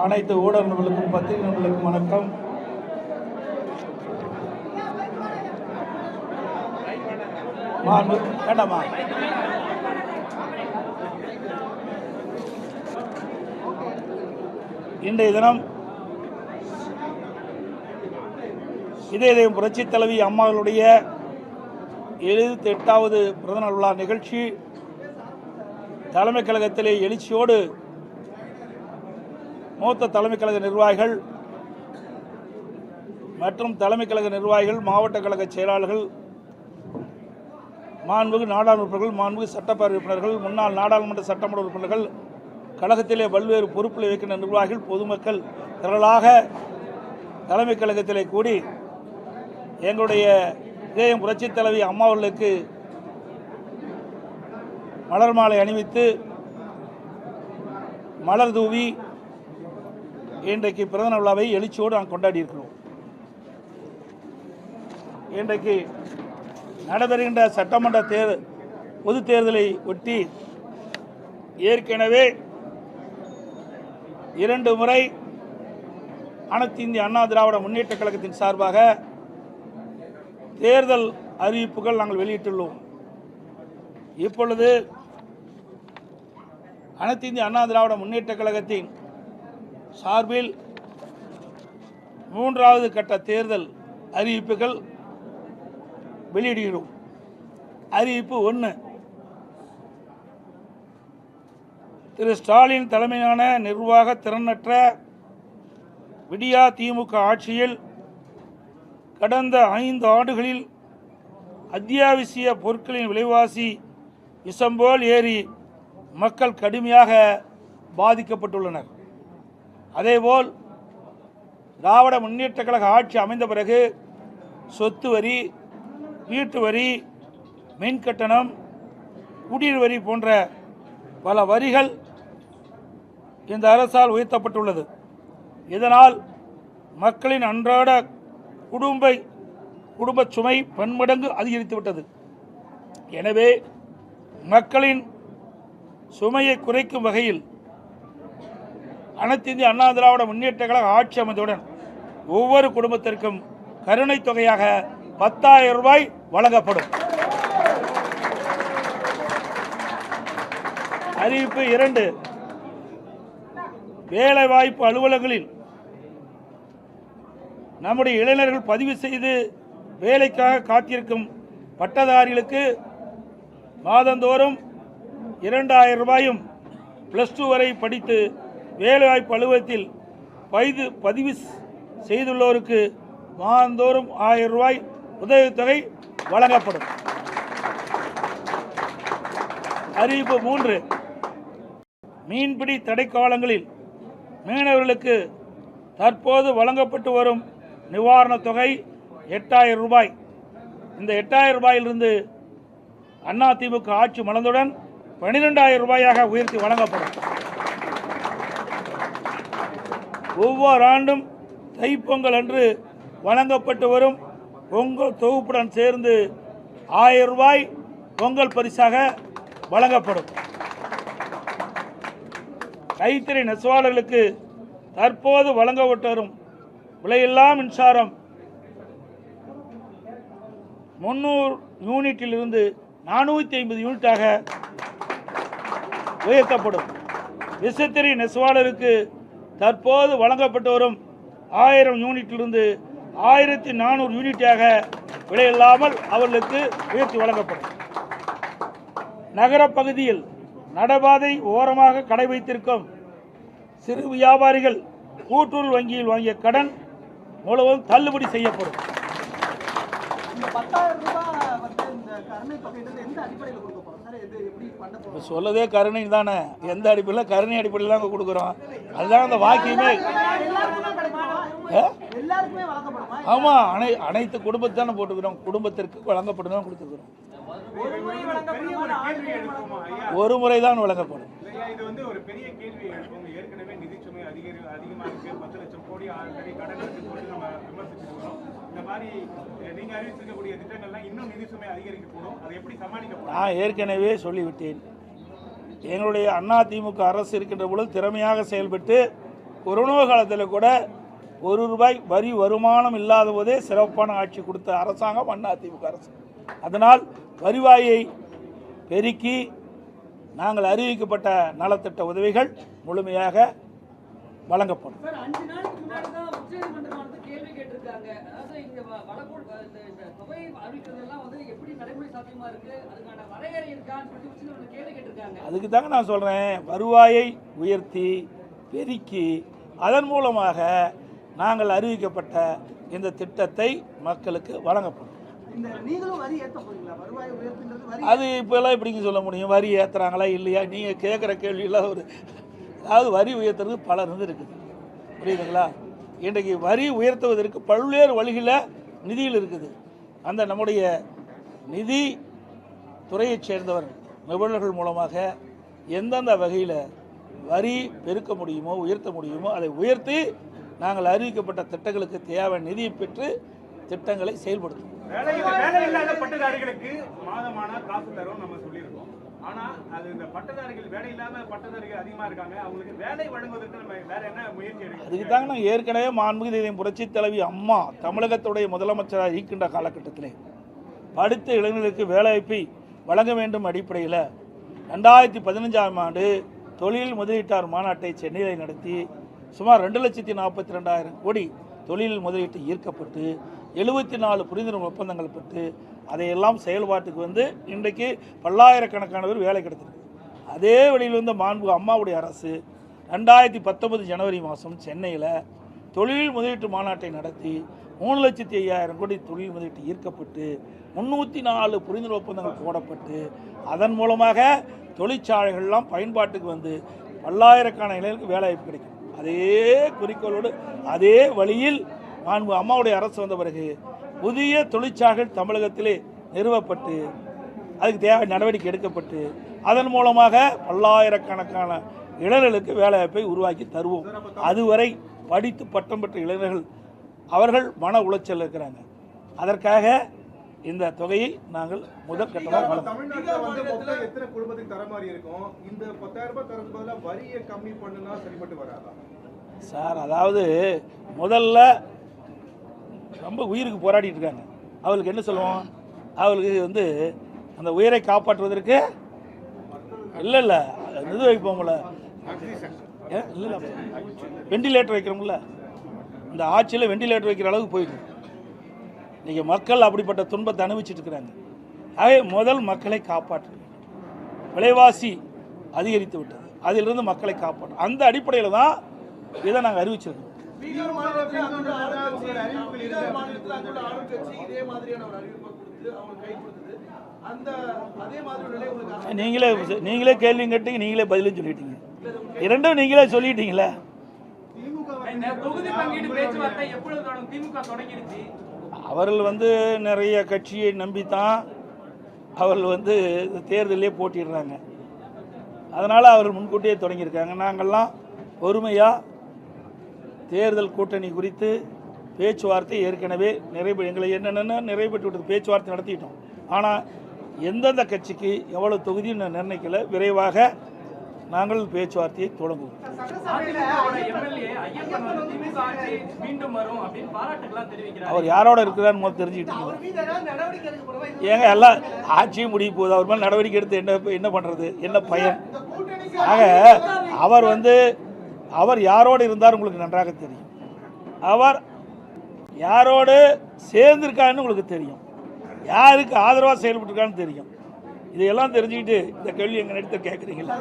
அனைத்து ஊடக நண்பர்களுக்கும் பத்திரிகை நண்பர்களுக்கும் வணக்கம். வேண்டாமா? இன்றைய தினம் இதயம் புரட்சி தலைவி அம்மாவுடைய 78வது பிறந்தநாள் விழா நிகழ்ச்சி தலைமை கழகத்திலே எழுச்சியோடு மூத்த தலைமை கழக நிர்வாகிகள் மற்றும் தலைமை கழக நிர்வாகிகள், மாவட்ட கழக செயலாளர்கள், மாண்புமிகு நாடாளுமன்ற உறுப்பினர்கள், மாண்புமிகு சட்டப்பேரவை உறுப்பினர்கள், முன்னாள் நாடாளுமன்ற சட்டமன்ற உறுப்பினர்கள், கழகத்திலே பல்வேறு பொறுப்பில் வைக்கின்ற நிர்வாகிகள், பொதுமக்கள் திரளாக தலைமை கழகத்திலே கூடி எங்களுடைய இதயம் புரட்சி தலைவி அம்மா அவர்களுக்கு மலர் மாலை அணிவித்து மலர் தூவி இன்றைக்கு பிறந்த விழாவை எழுச்சியோடு நாம் கொண்டாடி இருக்கிறோம். இன்றைக்கு நடைபெறுகின்ற சட்டமன்ற பொது தேர்தலை ஒட்டி ஏற்கனவே 2 முறை அனைத்து இந்திய அண்ணா திராவிட முன்னேற்ற கழகத்தின் சார்பாக தேர்தல் அறிவிப்புகள் நாங்கள் வெளியிட்டுள்ளோம். இப்பொழுது அனைத்து இந்திய அண்ணா திராவிட முன்னேற்ற கழகத்தின் சார்பில் 3வது கட்ட தேர்தல் அறிவிப்புகள் வெளியிடுகிறோம். அறிவிப்பு 1. திரு ஸ்டாலின் தலைமையிலான நிர்வாக திறனற்ற விடியா திமுக ஆட்சியில் கடந்த 5 ஆண்டுகளில் அத்தியாவசிய பொருட்களின் விலைவாசி விஷம்போல் ஏறி மக்கள் கடுமையாக பாதிக்கப்பட்டுள்ளனர். அதேபோல் திராவிட முன்னேற்ற கழக ஆட்சி அமைந்த பிறகு சொத்து வரி, வீட்டு வரி, மின் கட்டணம், குடிநீர் வரி போன்ற பல வரிகள் இந்த அரசால் உயர்த்தப்பட்டுள்ளது. இதனால் மக்களின் அன்றாட குடும்ப சுமை பன்மடங்கு அதிகரித்துவிட்டது. எனவே மக்களின் சுமையை குறைக்கும் வகையில் அனைத்து இந்திய அண்ணா திராவிட முன்னேற்ற கழக ஆட்சி அமைந்தவுடன் ஒவ்வொரு குடும்பத்திற்கும் கருணை தொகையாக 10,000 ரூபாய் வழங்கப்படும். அறிவிப்பு 2. வேலைவாய்ப்பு அலுவலகங்களில் நம்முடைய இளைஞர்கள் பதிவு செய்து வேலைக்காக காத்திருக்கும் பட்டதாரிகளுக்கு மாதந்தோறும் 2,000 ரூபாயும், +2 வரை படித்து வேலைவாய்ப்பு அலுவலகத்தில் பதிவு செய்துள்ளோருக்கு மாதந்தோறும் 1000 ரூபாய் உதவித்தொகை வழங்கப்படும். அறிவிப்பு 3. மீன்பிடி தடைக்காலங்களில் மீனவர்களுக்கு தற்போது வழங்கப்பட்டு வரும் நிவாரணத் தொகை 8,000 ரூபாய். இந்த 8,000 ரூபாயிலிருந்து அதிமுக ஆட்சி மலர்ந்தவுடன் 12,000 ரூபாயாக உயர்த்தி வழங்கப்படும். ஒவ்வொரு ஆண்டும் தைப்பொங்கல் அன்று வழங்கப்பட்டு வரும் பொங்கல் தொகுப்புடன் சேர்ந்து 1000 ரூபாய் பொங்கல் பரிசாக வழங்கப்படும். கைத்தறி நெசவாளர்களுக்கு தற்போது வழங்கப்பட்டு வரும் விலையில்லா மின்சாரம் 300 யூனிட்டிலிருந்து 450 யூனிட்டாக உயர்த்தப்படும். விசைத்தறி நெசவாளருக்கு தற்போது வழங்கப்பட்டு வரும் 1000 யூனிட்டிலிருந்து 1400 யூனிட்டாக விலையில்லாமல் அவர்களுக்கு உயர்த்தி வழங்கப்படும். நகரப்பகுதியில் நடைபாதை ஓரமாக கடை வைத்திருக்கும் சிறு வியாபாரிகள் கூட்டுறவு வங்கியில் வாங்கிய கடன் முழுவதும் தள்ளுபடி செய்யப்படும். சொல்லதே கருணை தானே, எந்த அடிப்படையில் கருணை அடிப்படையில் தான் கொடுக்குறோம். அதுதான் அந்த வாக்கியமே. ஆமாம், அனைத்து குடும்பத்தானே போட்டுக்கிறோம். குடும்பத்திற்கு வழங்கப்படும் தான் கொடுத்துருக்குறோம். ஒரு முறை தான் வழங்கப்படும். இது வந்து ஒரு பெரிய கேள்வி. ஏற்கனவே நிதிச்சுமை அதிகமாக 10 லட்சம் கோடி கடன் நம்ம விமர்சிச்சிருக்கிறோம். இந்த மாதிரி நீங்க அறிவிச்சிருக்கக்கூடிய திட்டங்கள்லாம் இன்னும் நிதி சுமை அதிகரிக்கக்கூடும், அதை எப்படி சமாளிக்க? நான் ஏற்கனவே சொல்லிவிட்டேன். எங்களுடைய அதிமுக அரசு இருக்கின்ற பொழுது திறமையாக செயல்பட்டு கொரோனா காலத்தில் கூட ₹1 வரி வருமானம் இல்லாத போதே சிறப்பான ஆட்சி கொடுத்த அரசாங்கம் அதிமுக அரசு. அதனால் வருவாயை பெருக்கி நாங்கள் அறிவிக்கப்பட்ட நலத்திட்ட உதவிகள் முழுமையாக வழங்கப்படும். அதுக்கு தாங்க நான் சொல்றேன், வருவாயை உயர்த்தி பெருக்கி அதன் மூலமாக நாங்கள் அறிவிக்கப்பட்ட இந்த திட்டத்தை மக்களுக்கு வழங்கப்படும். அது இப்போல்லாம் எப்படிங்க சொல்ல முடியும்? வரி ஏற்றுறாங்களா இல்லையா? நீங்கள் கேட்குற கேள்வியெல்லாம் அதாவது வரி உயர்த்துறது பலர் இருக்குது, புரியுதுங்களா? இன்றைக்கு வரி உயர்த்துவதற்கு பல்வேறு வழிகளில் நிதியில் இருக்குது. அந்த நம்முடைய நிதி துறையைச் சேர்ந்தவர் நிபுணர்கள் மூலமாக எந்தெந்த வகையில் வரி பெருக்க முடியுமோ உயர்த்த முடியுமோ அதை உயர்த்தி நாங்கள் அறிவிக்கப்பட்ட திட்டங்களுக்கு தேவை நிதியை பெற்று திட்டங்களை செயல்படுத்தும். வேலை இல்லாத பட்டதாரிகளுக்கு மாதமான காசு தரும் நம்ம சொல்லியிருக்கோம். ஆனா அது இந்த பட்டதாரிகள் வேலை இல்லாத பட்டதாரிகள் அதிகமா இருக்காங்க, அவங்களுக்கு வேலை வழங்குவதற்கு நம்ம வேற என்ன முயற்சி எடுக்கணும்? அதுக்கு தாங்க நாங்கள் ஏற்கனவே மாண்புமிகு புரட்சி தலைவி அம்மா தமிழகத்துடைய முதலமைச்சராக இருக்கின்ற காலகட்டத்திலே படித்த இளைஞர்களுக்கு வேலைவாய்ப்பை வழங்க வேண்டும் அடிப்படையில் 2015ஆம் ஆண்டு தொழில் முதலீட்டாளர் மாநாட்டை சென்னையில் நடத்தி சுமார் 2,42,000 கோடி தொழில் முதலீட்டு ஈர்க்கப்பட்டு 74 புரிந்துணர்வு ஒப்பந்தங்கள் பெற்று அதையெல்லாம் செயல்பாட்டுக்கு வந்து இன்றைக்கு பல்லாயிரக்கணக்கானவர் வேலை கிடைத்திருக்கு. அதே வழியில் வந்து மாண்பு அம்மாவுடைய அரசு 2019 ஜனவரி மாதம் சென்னையில் தொழில் முதலீட்டு மாநாட்டை நடத்தி 3,05,000 கோடி தொழில் முதலீட்டு ஈர்க்கப்பட்டு 304 புரிந்துணர்வு ஒப்பந்தங்கள் போடப்பட்டு அதன் மூலமாக தொழிற்சாலைகள்லாம் பயன்பாட்டுக்கு வந்து பல்லாயிரக்கணக்கான இளைஞர்களுக்கு வேலைவாய்ப்பு கிடைக்கும். அதே குறிக்கோளோடு அதே வழியில் மாண்பு அம்மாவுடைய அரசு வந்த பிறகு புதிய தொழிற்சாலைகள் தமிழகத்திலே நிறுவப்பட்டு அதுக்கு தேவை நடவடிக்கை எடுக்கப்பட்டு அதன் மூலமாக பல்லாயிரக்கணக்கான இளைஞர்களுக்கு வேலைவாய்ப்பை உருவாக்கி தருவோம். அதுவரை படித்து பட்டம் பெற்ற இளைஞர்கள் அவர்கள் மன உளைச்சல் இருக்கிறாங்க. அதற்காக இந்த தொகையை நாங்கள் முதல் கட்டமாக சார், அதாவது முதல்ல ரொம்ப உயிருக்கு போராடிட்டு இருக்காங்க. அவளுக்கு என்ன சொல்லுவோம்? அவளுக்கு வந்து அந்த உயிரை காப்பாற்றுவதற்கு இல்லை இது வைப்போம்ல, இல்லை வெண்டிலேட்டர் வைக்கிறோம்ல, இந்த ஆட்சியில் வெண்டிலேட்டர் வைக்கிற அளவுக்கு போயிடும். இன்றைக்கி மக்கள் அப்படிப்பட்ட துன்பத்தை அனுபவிச்சுட்டு இருக்கிறாங்க. ஆகவே முதல் மக்களை காப்பாற்ற வேண்டும். விலைவாசி அதிகரித்து விட்டது, அதிலிருந்து மக்களை காப்பாற்றும் அந்த அடிப்படையில் தான் இதை நாங்கள் அறிவிச்சிருக்கோம். நீங்களே கேள்வி கேட்டீங்க, நீங்களே பதிலும் சொல்லிட்டீங்க. இரண்டும் நீங்களே சொல்லிட்டீங்களே. அவர்கள் வந்து நிறைய கட்சியை நம்பித்தான் அவர்கள் வந்து தேர்தலே போட்டிடுறாங்க. அதனால் அவர்கள் முன்கூட்டியே தொடங்கியிருக்காங்க. நாங்கள்லாம் பொறுமையாக தேர்தல் கூட்டணி குறித்து பேச்சுவார்த்தை ஏற்கனவே எங்களை என்னென்ன நிறைவேற்றி விட்டது பேச்சுவார்த்தை நடத்திட்டோம். ஆனால் எந்தெந்த கட்சிக்கு எவ்வளோ தொகுதின்னு நிர்ணயிக்கல, விரைவாக நாங்கள் பேச்சுவார்த்தையை தொடங்குவோம். அவர் யாரோட இருக்கிறான்னு முதல் தெரிஞ்சுக்கிட்டீங்க. ஏங்க எல்லாம் ஆட்சியும் முடிய போகுது, அவர் மேலே நடவடிக்கை எடுத்து என்ன பண்ணுறது, என்ன பயன்? ஆக அவர் யாரோடு இருந்தார் உங்களுக்கு நன்றாக தெரியும். அவர் யாரோடு சேர்ந்திருக்கான்னு உங்களுக்கு தெரியும். யாருக்கு ஆதரவாக செயல்பட்டுருக்கான்னு தெரியும். இதையெல்லாம் தெரிஞ்சுக்கிட்டு இந்த கேள்வி எங்கள் நடித்த கேட்குறீங்களா?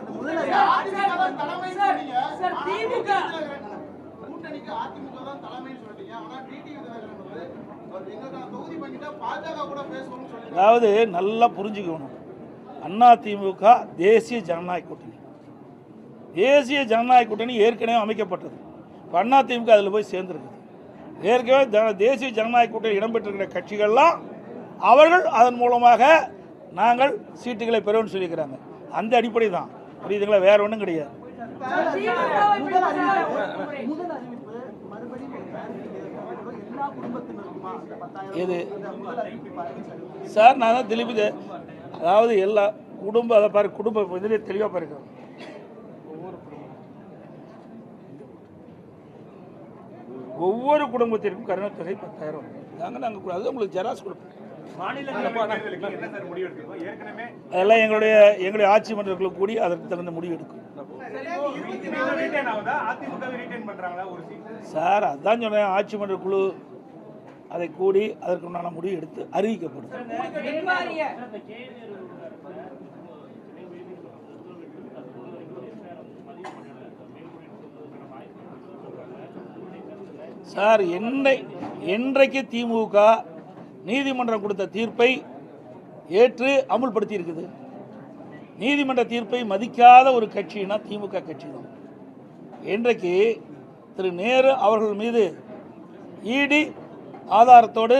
அதாவது நல்லா புரிஞ்சுக்கணும், அதிமுக தேசிய ஜனநாயக கூட்டணி. தேசிய ஜனநாயக கூட்டணி ஏற்கனவே அமைக்கப்பட்டது. இப்போ அதிமுக அதில் போய் சேர்ந்துருக்குது. ஏற்கனவே தேசிய ஜனநாயக கூட்டணி இடம்பெற்றிருக்கிற கட்சிகள்லாம் அவர்கள் அதன் மூலமாக நாங்கள் சீட்டுகளை பெறுவோம்னு சொல்லியிருக்கிறாங்க. அந்த அடிப்படை தான், புரியுதுங்களா? வேற ஒன்றும் கிடையாது. இது சார் நான் தான் திலீப் அதாவது எல்லா குடும்பம் அதை பாரு குடும்ப இதிலே தெளிவாக பாருக்கிறோம். ஒவ்வொரு குடும்பத்திற்கும் கருணைத் தொகை 10,000 நாங்கள் அது உங்களுக்கு ஜெராக்ஸ் கொடுப்போம். அதெல்லாம் எங்களுடைய ஆட்சி மன்றங்களுக்கு கூடி அதற்கு தகுந்த முடிவு எடுக்கும் சார். அதான் சொன்னேன், ஆட்சி மன்ற குழு அதை கூடி அதற்கு உண்டான முடிவு எடுத்து அறிவிக்கப்படும். சார் என்றைக்கு திமுக நீதிமன்றம் கொடுத்த தீர்ப்பை ஏற்று அமுல்படுத்தி இருக்குது. நீதிமன்ற தீர்ப்பை மதிக்காத ஒரு கட்சினா திமுக கட்சி தான். இன்றைக்கு திரு நேரு அவர்கள் மீது இடி ஆதாரத்தோடு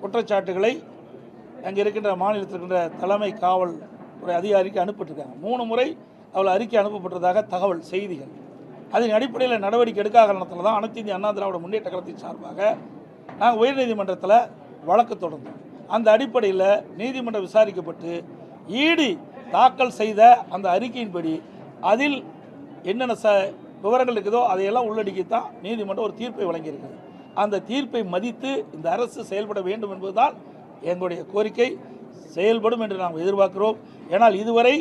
குற்றச்சாட்டுகளை அங்கே இருக்கின்ற மாநிலத்தில் இருக்கின்ற தலைமை காவல்துறை அதிகாரிக்கு அனுப்பிட்டிருக்காங்க. 3 முறை அவள் அறிக்கை அனுப்பப்பட்டதாக தகவல் செய்திகள். அதன் அடிப்படையில் நடவடிக்கை எடுக்காத காரணத்தில் தான் அனைத்து இந்திய அண்ணா திராவிட முன்னேற்ற கழகத்தின் சார்பாக நாங்கள் உயர்நீதிமன்றத்தில் வழக்கு தொடர்ந்தோம். அந்த அடிப்படையில் நீதிமன்றம் விசாரிக்கப்பட்டு இடி தாக்கல் செய்த அந்த அறிக்கையின்படி அதில் என்னென்ன விவரங்கள் இருக்குதோ அதையெல்லாம் உள்ளடக்கித்தான் நீதிமன்றம் ஒரு தீர்ப்பை வழங்கியிருக்கிறது. அந்த தீர்ப்பை மதித்து இந்த அரசு செயல்பட வேண்டும் என்பதுதான் எங்களுடைய கோரிக்கை. செயல்படும் என்று நாம் எதிர்பார்க்கிறோம். ஏனால் இதுவரை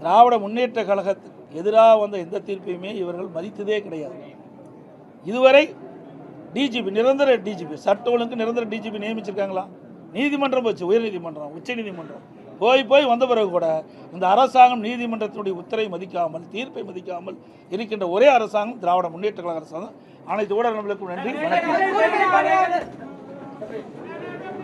திராவிட முன்னேற்ற கழகத்துக்கு எதிராக வந்த எந்த தீர்ப்பையுமே இவர்கள் மதித்ததே கிடையாது. இதுவரை டிஜிபி நிரந்தர டிஜிபி சட்ட ஒழுங்கு நிரந்தர டிஜிபி நியமிச்சிருக்காங்களா? நீதிமன்றம் போச்சு, உயர்நீதிமன்றம், உச்ச நீதிமன்றம் போய் வந்த பிறகு கூட இந்த அரசாங்கம் நீதிமன்றத்தினுடைய உத்தரவை மதிக்காமல் தீர்ப்பை மதிக்காமல் இருக்கின்ற ஒரே அரசாங்கம் திராவிட முன்னேற்ற கழக அரசாங்கம். அனைத்து ஊடகங்களுக்கும் நன்றி, வணக்கம்.